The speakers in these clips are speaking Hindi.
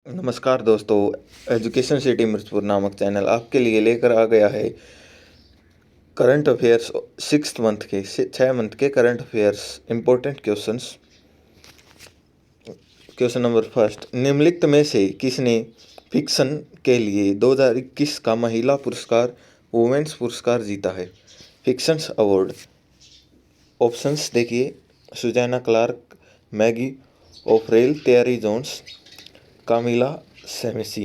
नमस्कार दोस्तों। एजुकेशन सिटी मिर्चपुर नामक चैनल आपके लिए लेकर आ गया है करंट अफेयर्स 6 मंथ के 6 मंथ के current affairs important questions. Question number first, निम्नलिखित में से किसने फिक्शन के लिए 2021 का महिला पुरस्कार वुमेन्स पुरस्कार जीता है? Fictions award. ऑप्शंस देखिए, सुजैना क्लार्क, मैगी ओफ्रेल, टेरी जोन्स, कामिला सेमेसी।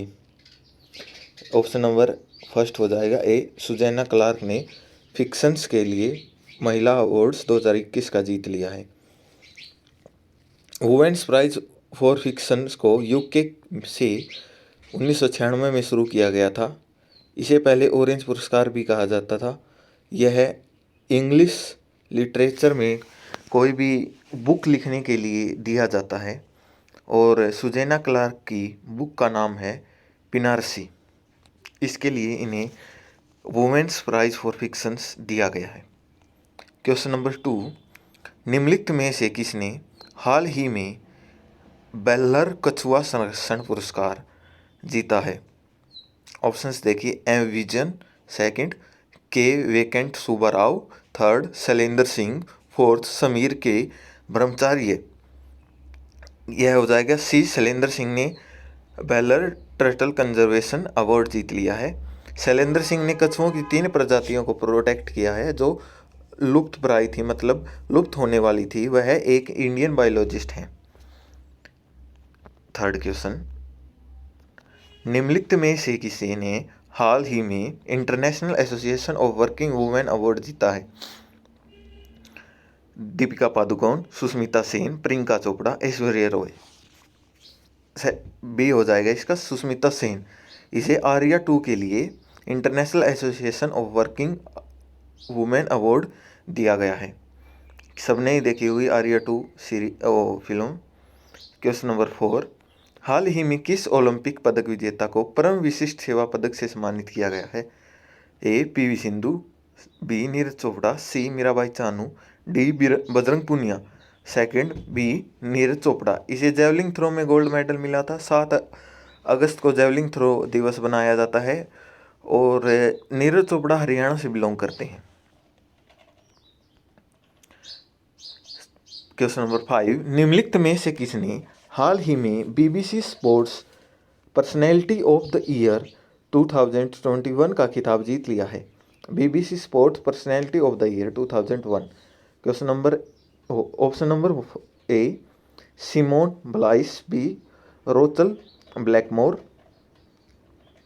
ऑप्शन नंबर फर्स्ट हो जाएगा ए, सुजैना क्लार्क ने फिक्शंस के लिए महिला अवार्ड्स 2021 का जीत लिया है। वुमेन्स प्राइज फॉर फिक्शंस को यूके से 1996 में शुरू किया गया था। इसे पहले ऑरेंज पुरस्कार भी कहा जाता था। यह इंग्लिश लिटरेचर में कोई भी बुक लिखने के लिए दिया जाता है और सुजैना क्लार्क की बुक का नाम है पिनारसी। इसके लिए इन्हें वुमेन्स प्राइज फॉर फिक्शंस दिया गया है। क्वेश्चन नंबर 2, निम्नलिखित में से किसने हाल ही में बेल्लर कछुआ संरक्षण पुरस्कार जीता है? ऑप्शंस देखिए, एम विजन, सेकंड के vacant Subbarao, third Shailendra Singh, fourth Sameer के ब्रह्मचार्य। यह हो जाएगा सी, शैलेंद्र सिंह ने बेल्लर टर्टल कंजर्वेशन अवार्ड जीत लिया है। शैलेंद्र सिंह ने कछुओं की 3 प्रजातियों को प्रोटेक्ट किया है जो लुप्त प्राय थी, मतलब लुप्त होने वाली थी। वह एक इंडियन बायोलॉजिस्ट हैं। थर्ड क्वेश्चन, निम्नलिखित में से किसी ने हाल ही में international association of working women award जीता है? दीपिका पादुकोण, सुष्मिता सेन, प्रियंका चोपड़ा, ऐश्वर्या रॉय। बी हो जाएगा इसका सुष्मिता सेन। इसे आर्या 2 के लिए international association of working women award दिया गया है। सबने ही देखी हुई आर्या 2 फिल्म। क्वेश्चन नंबर 4, हाल ही में किस ओलंपिक पदक विजेता को परम विशिष्ट सेवा पदक से सम्मानित किया गया है? A, PV Sindhu, B, Neeraj Chopra, C, Mirabai Chanu, D, Bajrang Punia. Second B, Neeraj Chopra. इसे जेवलिंग थ्रो में गोल्ड मेडल मिला था। 7 अगस्त को जेवलिंग थ्रो दिवस बनाया जाता है और नीरज चोपड़ा हरियाणा से बिलोंग करते हैं। क्वेश्चन नंबर 5, निम्नलिखित में से किसने हाल ही में BBC sports personality of the year 2021 का खिताब जीत लिया है? BBC sports personality of the year 2001। Question number option number A, Simone Biles, B, Rachael Blackmore,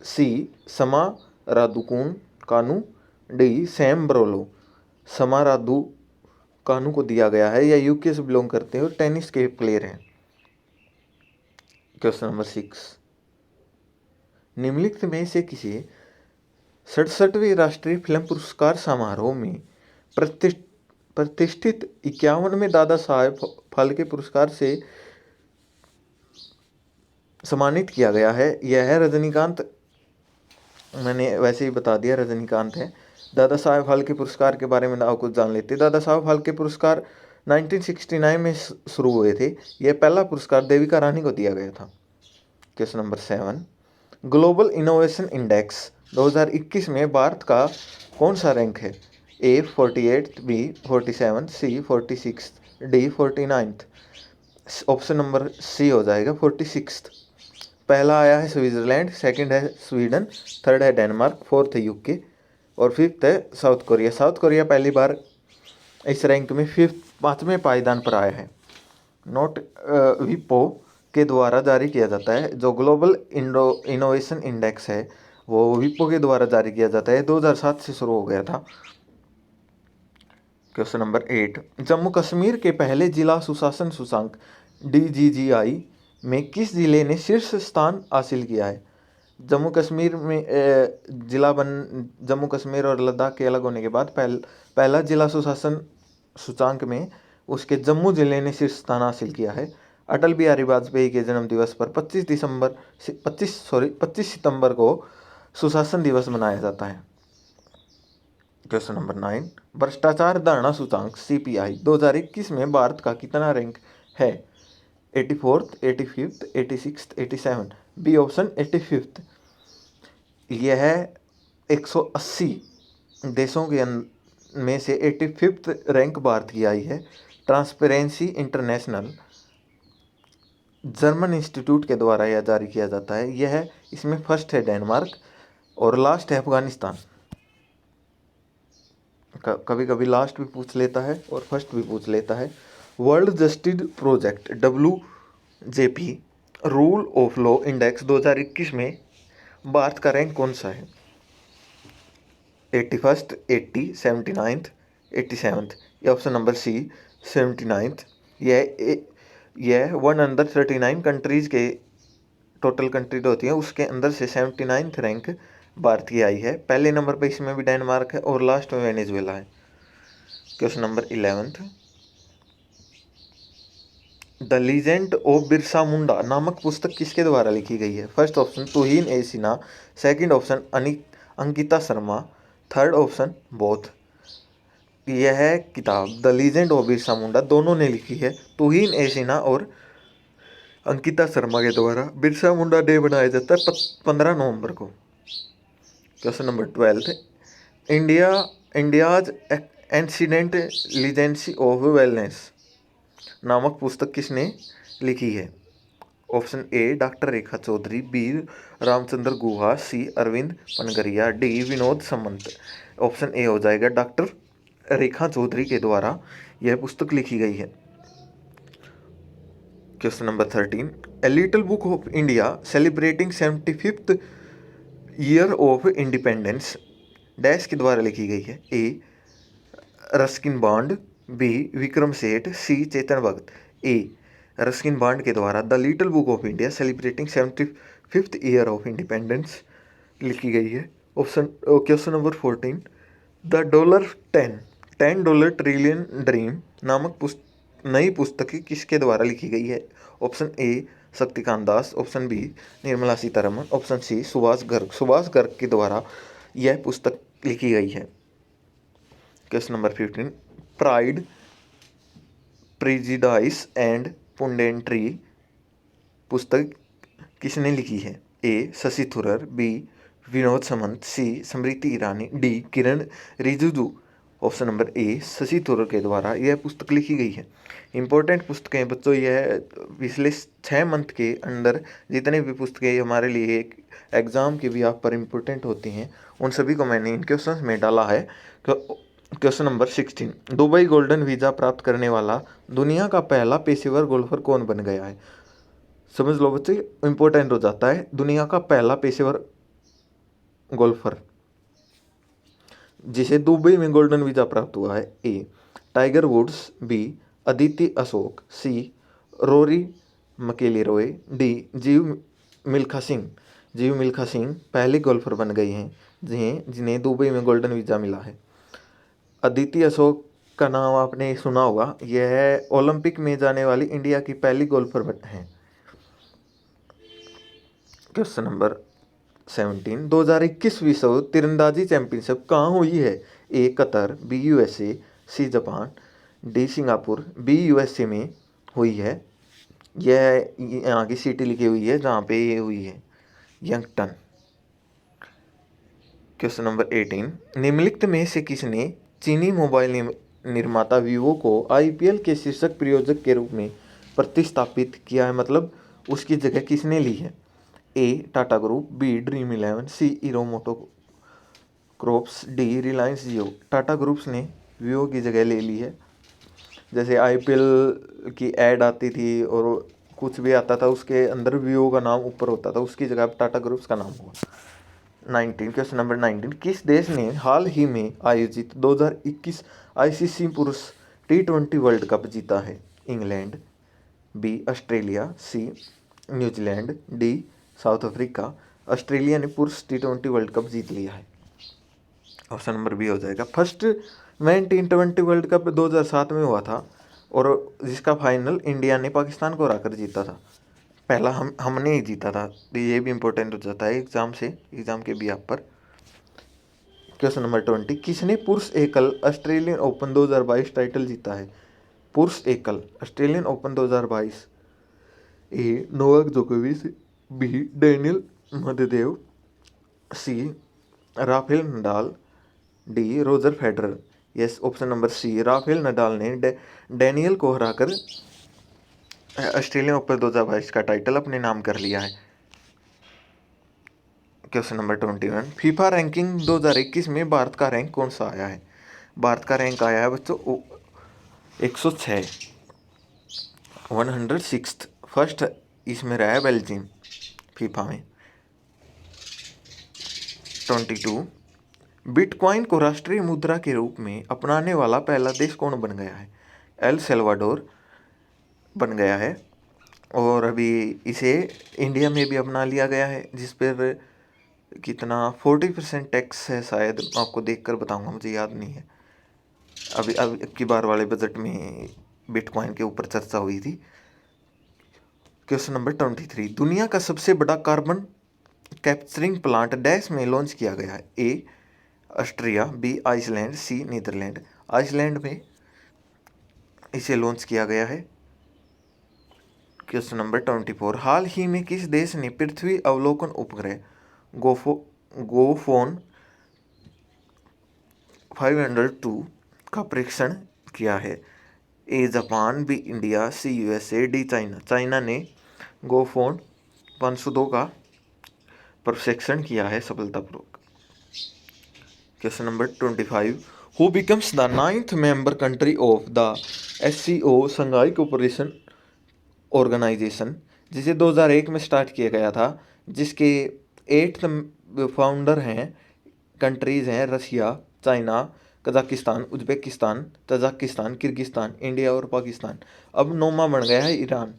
C, Emma रादुकून Kanu, D, Sam ब्रोलो। समा रादू कानू को दिया गया है। यह यूके से बिलोंग करते हैं और टेनिस के प्लेयर हैं। क्वेश्चन नंबर 6, निम्नलिखित में से किसी 67वें राष्ट्रीय फिल्म पुरस्कार समारोह में प्रतिष्ठित 51वें दादा साहेब फाल्के पुरस्कार से सम्मानित किया गया है? यह है रजनीकांत। मैंने वैसे ही बता दिया, रजनीकांत है। दादा साहेब फाल्के पुरस्कार के बारे में आप कुछ जान लेते। दादा साहेब फाल्के पुरस्कार 1969 में शुरू हुए थे। यह पहला पुरस्कार देविका रानी को दिया गया था। Question number 7, global innovation index 2021 में भारत का कौन सा रैंक है? ए 48, बी 47, सी 46, डी 49। ऑप्शन नंबर सी हो जाएगा 46। पहला आया है स्विट्जरलैंड, सेकंड है स्वीडन, थर्ड है डेनमार्क, फोर्थ है यूके और फिफ्थ है साउथ कोरिया। साउथ कोरिया पहली बार इस रैंक में 5वें पायदान पर आया है। नोट विपो के द्वारा जारी किया जाता है। जो ग्लोबल इनोवेशन इंडेक्स है वो विपो के द्वारा जारी किया जाता है। 2007 से शुरू हो गया था। क्वेश्चन नंबर 8, जम्मू कश्मीर के पहले जिला सुशासन सूचकांक DGGI में किस जिले ने शीर्ष स्थान हासिल किया है? जम्मू कश्मीर में जम्मू कश्मीर और लद्दाख के अलग होने के बाद पहला जिला सुशासन सूचकांक में उसके जम्मू जिले ने शीर्ष स्थान हासिल किया है। अटल बिहारी वाजपेयी के जन्म दिवस पर 25 सितंबर को सुशासन दिवस मनाया जाता है। क्वेश्चन नंबर 9, भ्रष्टाचार धारणा सूचकांक CPI 2021 में भारत का कितना रैंक है? 84th, 85th, 86th, 87। B option 85th। यह 180 देशों के में से 85th रैंक भारत की आई है। ट्रांसपेरेंसी इंटरनेशनल जर्मन इंस्टीट्यूट के द्वारा यह जारी किया जाता है। यह इसमें फर्स्ट है डेनमार्क और लास्ट है अफगानिस्तान। कभी कभी लास्ट भी पूछ लेता है और फर्स्ट भी पूछ लेता है। World justice project WJP rule of law index 2021 में भारत का रैंक कौन सा है? 81st, 80, 79th, 87th। ये ऑप्शन नंबर सी 79th। यह 139 कंट्रीज के टोटल कंट्री होती है उसके अंदर से 79th रैंक भारत की आई है। पहले नंबर पर इसमें भी डेनमार्क है और लास्ट में वेनेजुएला है। Question number 11th। The legend of Birsa Munda नामक पुस्तक किसके द्वारा लिखी गई है? First option Tuhin A Sinha, second option Ankita Sharma, third option both. यह किताब the legend of Birsa Munda दोनों ने लिखी है, तुहिन ए सिन्हा और अंकिता शर्मा के द्वारा। बिरसा मुंडा डे बनाया जाता है 15 नवंबर को। Question number 12। India's ancient legacy of wellness नामक पुस्तक किसने लिखी है? Option A doctor Rekha Chaudhary, B Ramachandra Guha, C Arvind Panagariya, D Vinod Samant. Option A हो जाएगा डॉक्टर रेखा चौधरी के द्वारा यह पुस्तक लिखी गई है। Question number 13। A little book of India celebrating 75th year of independence dash के द्वारा लिखी गई है? ए Ruskin bond, B Vikram Seth, सी चेतन भगत। ए रस्किन बॉन्ड के द्वारा the little book of India celebrating 75th year of independence लिखी गई है। Question number 14। The $10 trillion dream नामक नई पुस्तक किसके द्वारा लिखी गई है? ऑप्शन ए Shaktikanta Das, option B Nirmala Sitharaman, option C Subhash Garg के द्वारा यह पुस्तक लिखी गई है। Question number 15। Pride, prejudice and punditry पुस्तक किसने लिखी है? A Shashi Tharoor, B Vinod Samant, C Smriti Irani, D Kiren Rijiju. Option number A Shashi Tharoor के द्वारा यह पुस्तक लिखी गई है। इंपॉर्टेंट पुस्तकें बच्चों, यह पिछले 6 मंथ के अंदर जितने भी पुस्तकें हमारे लिए एक एग्ज़ाम के भी आप पर इम्पोर्टेंट होती हैं उन सभी को मैंने इन क्वेश्चंस में डाला है। Question number 16। Dubai golden visa प्राप्त करने वाला दुनिया का पहला पेशेवर गोल्फर कौन बन गया है? समझ लो बच्चे, इंपॉर्टेंट हो जाता है। दुनिया का पहला पेशेवर गोल्फर जिसे दुबई में गोल्डन वीज़ा प्राप्त हुआ है? A Tiger Woods, B Aditi Ashok, C Rory McIlroy, D Jeev Milkha Singh पहले गोल्फर बन गए हैं जिन्हें दुबई में गोल्डन वीज़ा मिला है। अदिति अशोक का नाम आपने सुना होगा, यह ओलंपिक में जाने वाली इंडिया की पहली गोल्फर हैं। Question number 17। 2021 विश्व तीरंदाजी चैंपियनशिप कहाँ हुई है? A Qatar, B USA, C Japan, D Singapore, B USA में हुई है। यह यहाँ की सिटी लिखी हुई है जहाँ पे ये हुई है, यंगटन। Question number 18। निम्नलिखित में से किसने चीनी मोबाइल निर्माता वीवो को IPL के शीर्षक प्रायोजक के रूप में प्रतिस्थापित किया है? मतलब उसकी जगह किसने ली है? A Tata group, B Dream 11, C Hero MotoCorp, D Reliance Jio. Tata groups ने वीवो की जगह ले ली है। जैसे IPL की ऐड आती थी और कुछ भी आता था उसके अंदर वीवो का नाम ऊपर होता था, उसकी जगह टाटा ग्रुप्स का नाम हुआ। 19। Question number 19। किस देश ने हाल ही में आयोजित 2021 ICC पुरुष T20 वर्ल्ड कप जीता है? England, B Australia, C New Zealand, D South Africa. Australia ने पुरुष T20 वर्ल्ड कप जीत लिया है। ऑप्शन नंबर बी हो जाएगा। First man T20 world cup 2007 में हुआ था और जिसका फाइनल इंडिया ने पाकिस्तान को हराकर जीता था। पहला हमने ही जीता था। तो ये भी इम्पोर्टेंट हो जाता है एग्जाम के भी आप पर। Question number 20। किसने पुरुष एकल ऑस्ट्रेलियन ओपन 2022 टाइटल जीता है? पुरुष एकल ऑस्ट्रेलियन ओपन 2022। ए नोवाक जोकोविच, B Daniil Medvedev, C Rafael Nadal, D Roger Federer. Yes, option number C, Rafael Nadal ने डेनियल को हराकर ऑस्ट्रेलियन ओपन 2022 का टाइटल अपने नाम कर लिया है। क्वेश्चन नंबर 21, फीफा रैंकिंग 2021 में भारत का रैंक कौन सा आया है? भारत का रैंक आया है बच्चों 106, 106। फर्स्ट इसमें रहा है बेल्जियम फीफा में। 22, बिटकॉइन को राष्ट्रीय मुद्रा के रूप में अपनाने वाला पहला देश कौन बन गया है? एल सल्वाडोर बन गया है, और अभी इसे इंडिया में भी अपना लिया गया है, जिस पर कितना 40% टैक्स है शायद, आपको देखकर बताऊंगा, मुझे याद नहीं है। अब की बार वाले बजट में बिटकॉइन के ऊपर चर्चा हुई थी। क्वेश्चन नंबर 23, दुनिया का सबसे बड़ा कार्बन कैप्चरिंग प्लांट डैश में लॉन्च किया गया है? ए ऑस्ट्रिया, बी आइसलैंड, सी नीदरलैंड। आइसलैंड में इसे लॉन्च किया गया है। क्वेश्चन नंबर 24, हाल ही में किस देश ने पृथ्वी अवलोकन उपग्रह गोफोन 502 का परीक्षण किया है? A Japan, B India, C USA, D China. China ने गोफोन 502 का प्रशिक्षण किया है सफलतापूर्वक। Question number 25, who becomes the 9th member country of the SCO Shanghai cooperation organisation, जिसे 2001 में स्टार्ट किया गया था, जिसके 8th फाउंडर हैं, कंट्रीज हैं Russia, China, Kazakhstan, Uzbekistan, Tajikistan, Kyrgyzstan, India और पाकिस्तान। अब 9वां बन गया है ईरान।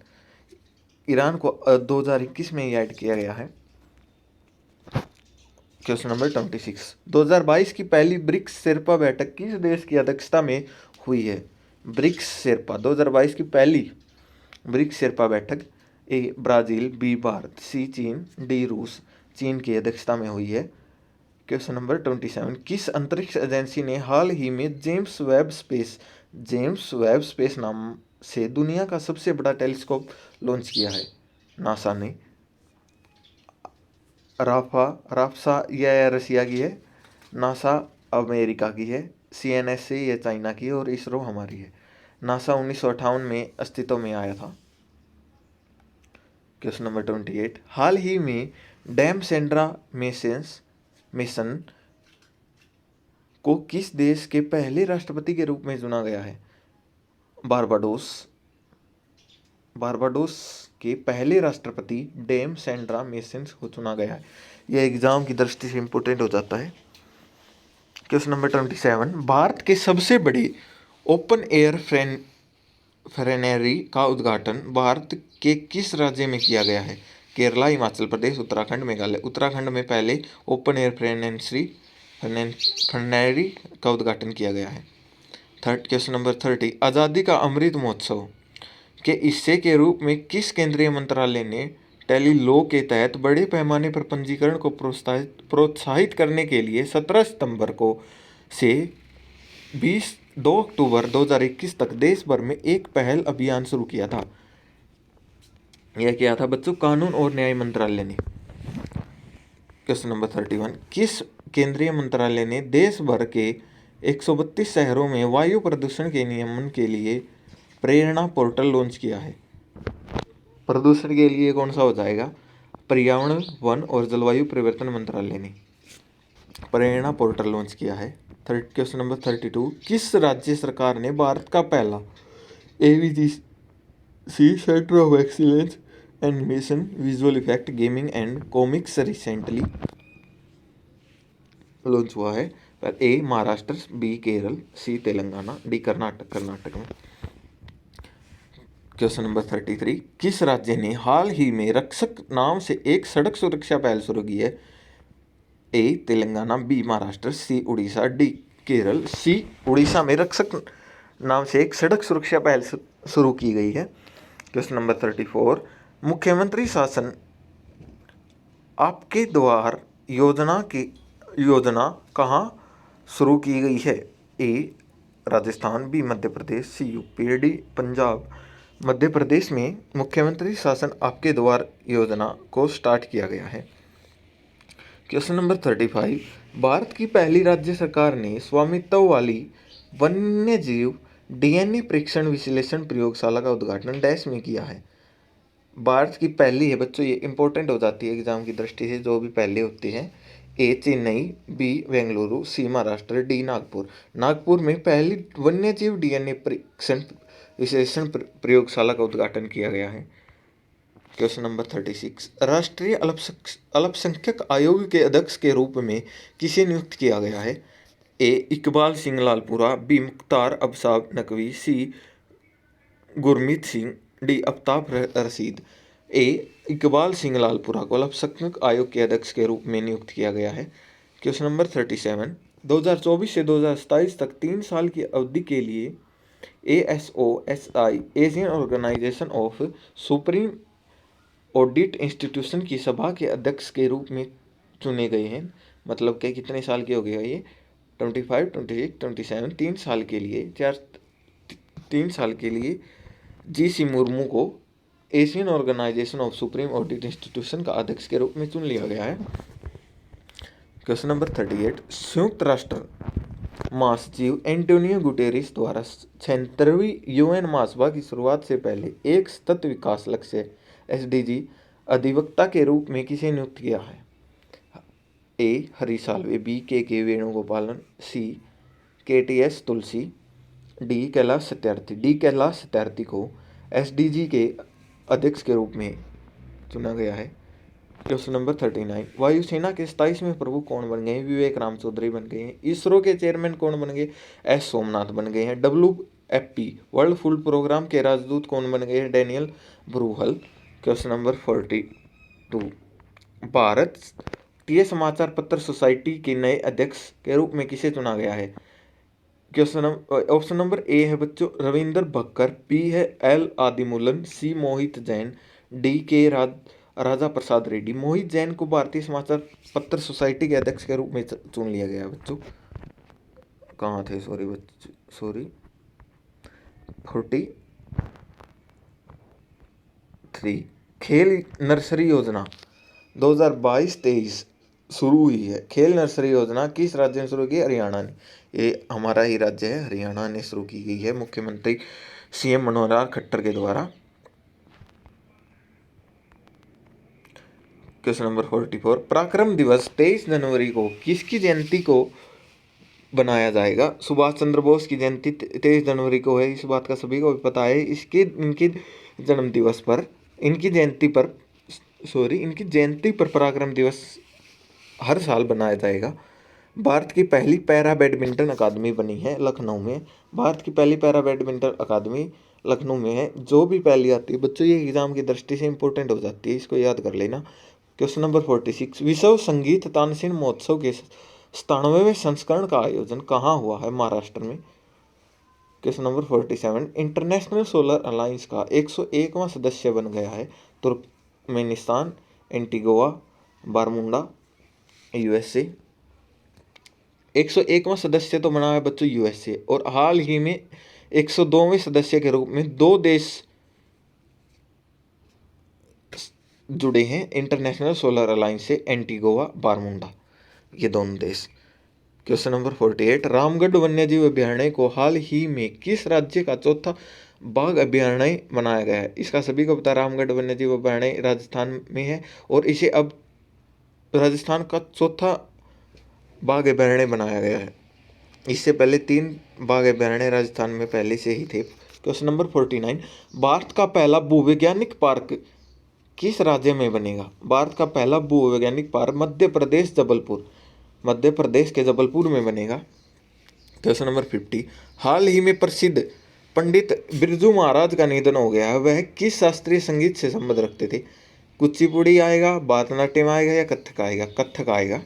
ईरान को 2021 में ही ऐड किया गया है। क्वेश्चन नंबर 26, 2022 की पहली ब्रिक्स शेर्पा बैठक किस देश की अध्यक्षता में हुई है? ब्रिक्स शेर्पा 2022 की पहली ब्रिक्स शेर्पा बैठक ए ब्राज़ील, बी भारत, सी चीन, डी रूस। चीन की अध्यक्षता में हुई है। क्वेश्चन नंबर 27, किस अंतरिक्ष एजेंसी ने हाल ही में जेम्स वेब स्पेस नाम से दुनिया का सबसे बड़ा टेलीस्कोप लॉन्च किया है? नासा ने। राफसा यह रसिया की है, नासा अमेरिका की है, CNSA ये चाइना की है, और इसरो हमारी है। नासा 1958 में अस्तित्व में आया था। क्वेश्चन नंबर 28, हाल ही में डैम सेंड्रा मिशन को किस देश के पहले राष्ट्रपति के रूप में चुना गया है? बारबाडोस के पहले राष्ट्रपति डैम सेंड्रा मिशन को चुना गया है। यह एग्जाम की दृष्टि से इंपोर्टेंट हो जाता है। क्वेश्चन नंबर 27, भारत के सबसे बड़े ओपन एयर फ्रेनेरी का उद्घाटन भारत के किस राज्य में किया गया है? केरला, हिमाचल प्रदेश, उत्तराखंड, मेघालय। उत्तराखंड में पहले ओपन एयर फ्रेनेरी का उद्घाटन किया गया है। क्वेश्चन नंबर 30, आज़ादी का अमृत महोत्सव के हिस्से के रूप में किस केंद्रीय मंत्रालय ने टेलीलॉ के तहत बड़े पैमाने पर पंजीकरण को प्रोत्साहित करने के लिए 17 सितंबर को से 2 अक्टूबर 2021 तक देश भर में एक पहल अभियान शुरू किया था? यह क्या था बच्चों? कानून और न्याय मंत्रालय ने। क्वेश्चन नंबर 31, किस केंद्रीय मंत्रालय ने देश भर के 132 शहरों में वायु प्रदूषण के नियमन के लिए प्रेरणा पोर्टल लॉन्च किया है? प्रदूषण के लिए कौन सा हो जाएगा? पर्यावरण, वन और जलवायु परिवर्तन मंत्रालय ने प्रेरणा पोर्टल लॉन्च किया है। क्वेश्चन नंबर 32, किस राज्य सरकार ने भारत का पहला AVGC centre of excellence animation, visual effect, gaming and comics recently launch हुआ है? ए महाराष्ट्र, बी केरल, सी तेलंगाना, डी कर्नाटक में। क्वेश्चन नंबर 33, किस राज्य ने हाल ही में रक्षक नाम से एक सड़क सुरक्षा पहल शुरू की है? ए तेलंगाना, बी महाराष्ट्र, सी उड़ीसा, डी केरल। सी उड़ीसा में रक्षक नाम से एक सड़क सुरक्षा पहल शुरू की गई है। क्वेश्चन नंबर 34, मुख्यमंत्री शासन आपके द्वार योजना कहाँ शुरू की गई है? ए राजस्थान, बी मध्य प्रदेश, सी यूपी, डी पंजाब। मध्य प्रदेश में मुख्यमंत्री शासन आपके द्वार योजना को स्टार्ट किया गया है। क्वेश्चन नंबर 35, भारत की पहली राज्य सरकार ने स्वामित्व वाली वन्य जीव डीएनए परीक्षण विश्लेषण प्रयोगशाला का उद्घाटन डैश में किया है। भारत की पहली है बच्चों, ये इंपॉर्टेंट हो जाती है एग्जाम की दृष्टि से, जो भी पहले होती है। ए चेन्नई, बी बेंगलुरु, सी महाराष्ट्र, डी नागपुर। नागपुर में पहली वन्यजीव डीएनए परीक्षण विश्लेषण प्रयोगशाला का उद्घाटन किया गया है। क्वेश्चन नंबर 36, राष्ट्रीय अल्पसंख्यक आयोग के अध्यक्ष के रूप में किसे नियुक्त किया गया है? ए इकबाल सिंह लालपुरा, बी मुख्तार अब्बास नकवी, सी गुरमीत सिंह, डी आफ्ताब रशीद। ए इकबाल सिंह लालपुरा को अल्पसंख्यक आयोग के अध्यक्ष के रूप में नियुक्त किया गया है। क्वेश्चन नंबर 37, 2024 से 2027 तक 3 साल की अवधि के लिए ASOSI Asian organisation of supreme audit institution की सभा के अध्यक्ष के रूप में चुने गए हैं। मतलब कि कितने साल के हो गया ये? 25, 26, 27, 3 साल के लिए, 3 साल के लिए GC मुर्मू को Asian organisation of supreme audit institution का अध्यक्ष के रूप में चुन लिया गया है। क्वेश्चन नंबर 38, संयुक्त राष्ट्र महासचिव एंटोनियो गुटेरेस द्वारा 76वीं UN महासभा की शुरुआत से पहले एक सतत विकास लक्ष्य SDG अधिवक्ता के रूप में किसे नियुक्त किया है? ए हरी साल्वे, बी के वेणुगोपालन, सी KTS तुलसी, डी कैलाश सत्यार्थी। डी कैलाश सत्यार्थी को SDG के अध्यक्ष के रूप में चुना गया है। क्वेश्चन नंबर 39, वायुसेना के 27वें प्रमुख कौन बन गए हैं? विवेक राम चौधरी बन गए हैं। इसरो के चेयरमैन कौन बन गए? S सोमनाथ बन गए हैं। WFP वर्ल्ड फूड प्रोग्राम के राजदूत कौन बन गए हैं? डैनियल ब्रूहल। क्वेश्चन नंबर 42, भारतीय समाचार पत्र सोसाइटी के नए अध्यक्ष के रूप में किसे चुना गया है? ऑप्शन नंबर ए है बच्चों रविंदर भक्कर, बी है L आदिमूलन, सी मोहित जैन, डी के राजा प्रसाद रेड्डी। मोहित जैन को भारतीय समाचार पत्र सोसाइटी के अध्यक्ष के रूप में चुन लिया गया है बच्चों। कहाँ थे? सॉरी बच्चों, सॉरी 43, खेल नर्सरी योजना 2022-23 शुरू हुई है। खेल नर्सरी योजना किस राज्य ने शुरू की? हरियाणा ने। ये हमारा ही राज्य है, हरियाणा ने शुरू की गई है मुख्यमंत्री CM मनोहर लाल खट्टर के द्वारा। क्वेश्चन नंबर 44, पराक्रम दिवस 23 जनवरी को किसकी जयंती को बनाया जाएगा? सुभाष चंद्र बोस की जयंती 23 जनवरी को है, इस बात का सभी को पता है। इनके जन्म दिवस पर, इनकी जयंती पर पराक्रम दिवस हर साल बनाया जाएगा। भारत की पहली पैरा बैडमिंटन अकादमी बनी है लखनऊ में। भारत की पहली पैरा बैडमिंटन अकादमी लखनऊ में है। जो भी पहली आती है बच्चों, ये एग्जाम की दृष्टि से इंपॉर्टेंट हो जाती है, इसको याद कर लेना। क्वेश्चन नंबर 46, विश्व संगीत तानसेन महोत्सव के 97वें संस्करण का आयोजन कहाँ हुआ है? महाराष्ट्र में। Question number 47, international solar alliance का 101वां सदस्य बन गया है तुर्कमेनिस्तान, एंटीगोआ, बारमुंडा, USA। 101वां सदस्य तो बना है बच्चों USA, और हाल ही में 102वें सदस्य के रूप में 2 देश जुड़े हैं इंटरनेशनल सोलर अलायंस से, एंटीगोआ, बारमुंडा, ये दोनों देश। क्वेश्चन नंबर 48, रामगढ़ वन्यजीव अभयारण्य को हाल ही में किस राज्य का चौथा बाघ अभयारण्य बनाया गया है? इसका सभी को पता, रामगढ़ वन्यजीव अभयारण्य राजस्थान में है और इसे अब राजस्थान का चौथा बाघ अभयारण्य बनाया गया है। इससे पहले 3 बाघ अभयारण्य राजस्थान में पहले से ही थे। क्वेश्चन नंबर 49, भारत का पहला भूवैज्ञानिक पार्क किस राज्य में बनेगा? भारत का पहला भूवैज्ञानिक पार्क मध्य प्रदेश के जबलपुर में बनेगा। क्वेश्चन नंबर 50, हाल ही में प्रसिद्ध पंडित बिरजू महाराज का निधन हो गया है, वह किस शास्त्रीय संगीत से संबंध रखते थे? कुचिपुड़ी आएगा, भरतनाट्यम आएगा या कथक आएगा? कथक आएगा।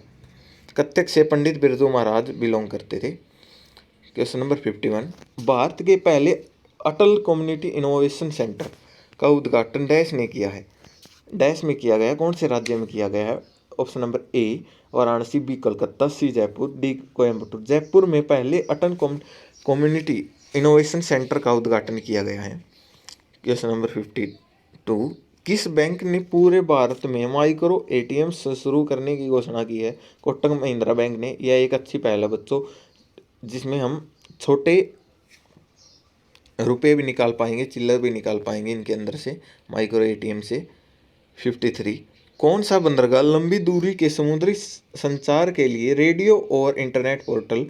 कथक से पंडित बिरजू महाराज बिलोंग करते थे। क्वेश्चन नंबर 51, भारत के पहले अटल कम्युनिटी इनोवेशन सेंटर का उद्घाटन डैश ने किया है? डैश में किया गया, कौन से राज्य में किया गया है? Option number A Varanasi, B Kolkata, C Jaipur, D Coimbatore. Jaipur में पहले अटल कम्युनिटी इनोवेशन सेंटर का उद्घाटन किया गया है। क्वेश्चन नंबर 52, किस बैंक ने पूरे भारत में माइक्रो एटीएम शुरू करने की घोषणा की है? कोटक महिंद्रा बैंक ने। यह एक अच्छी पहल है बच्चों, जिसमें हम छोटे रुपए भी निकाल पाएंगे, चिल्लर भी निकाल पाएंगे इनके अंदर से, माइक्रो एटीएम से। 53, कौन सा बंदरगाह लंबी दूरी के समुद्री संचार के लिए रेडियो और इंटरनेट पोर्टल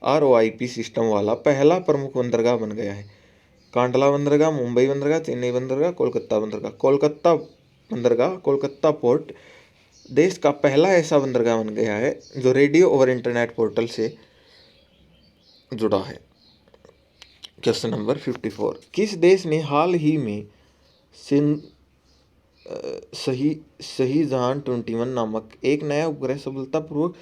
ROIP सिस्टम वाला पहला प्रमुख बंदरगाह बन गया है? कांडला बंदरगाह, मुंबई बंदरगाह, चेन्नई बंदरगाह, कोलकाता बंदरगाह। कोलकाता बंदरगाह, कोलकाता पोर्ट देश का पहला ऐसा बंदरगाह बन गया है जो रेडियो और इंटरनेट पोर्टल से जुड़ा है। क्वेश्चन नंबर 54, किस देश ने हाल ही में शहीजान 21 नामक एक नया उपग्रह सफलतापूर्वक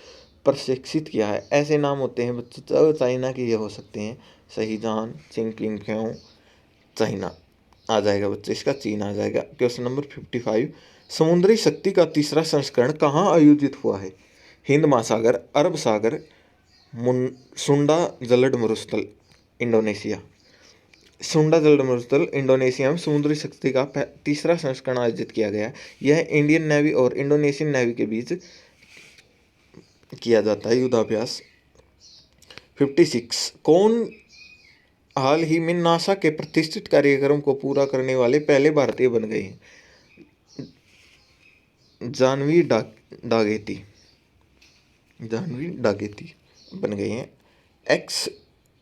प्रशिक्षित किया है? ऐसे नाम होते हैं बच्चों, चाइना के ये हो सकते हैं, शहीजान, चिंगपिंग, चाइना आ जाएगा बच्चों, इसका चीन आ जाएगा। क्वेश्चन नंबर 55, समुद्री शक्ति का तीसरा संस्करण कहाँ आयोजित हुआ है? हिंद महासागर, अरब सागर, सुंडा जलद मरुस्थल, इंडोनेशिया। सुंडा जलद मरुस्थल इंडोनेशिया में समुद्री शक्ति का तीसरा संस्करण आयोजित किया गया है। यह इंडियन नेवी और इंडोनेशियन नेवी के बीच किया जाता है युद्धाभ्यास। 56, कौन हाल ही में नासा के प्रतिष्ठित कार्यक्रम को पूरा करने वाले पहले भारतीय बन गए हैं? जानवी डागेती बन गए हैं। एक्स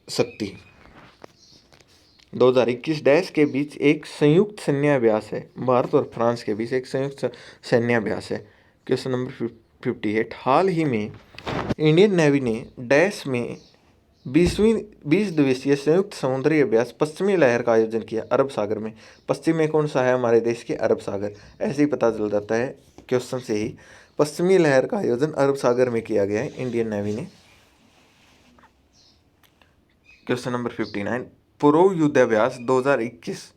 शक्ति 2021 डैश के बीच एक संयुक्त सैन्याभ्यास है। भारत और फ्रांस के बीच एक संयुक्त सैन्याभ्यास है। क्वेश्चन नंबर 58, हाल ही में इंडियन नेवी ने डैश में 20 दिवसीय संयुक्त समुद्री अभ्यास पश्चिमी लहर का आयोजन किया अरब सागर में। पश्चिम में कौन सा है हमारे देश के? अरब सागर। ऐसे ही पता चल जाता है क्वेश्चन से ही। पश्चिमी लहर का आयोजन अरब सागर में किया गया है इंडियन नेवी ने। क्वेश्चन नंबर 59, पूर्व युद्धाभ्यास 2021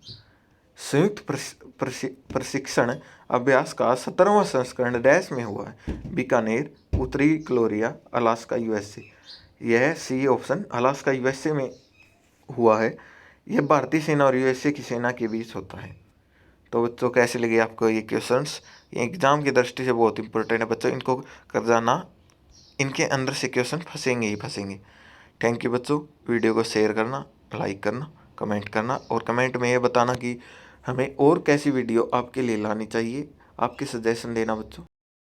संयुक्त प्रशिक्षण अभ्यास का 17वां संस्करण डैश में हुआ है? बीकानेर, उत्तरी कोलोरिया, अलास्का, USA। यह सी ऑप्शन, अलास्का USA में हुआ है। यह भारतीय सेना और USA की सेना के बीच होता है। तो बच्चों कैसे लगे आपको ये क्वेश्चंस? ये एग्जाम की दृष्टि से बहुत इंपॉर्टेंट है बच्चों, इनको कर जाना, इनके अंदर से क्वेश्चन फंसेंगे ही फंसेंगे। थैंक यू बच्चों, वीडियो को शेयर करना, लाइक करना, कमेंट करना, और कमेंट में ये बताना कि हमें और कैसी वीडियो आपके लिए लानी चाहिए, आपके सजेशन देना बच्चों।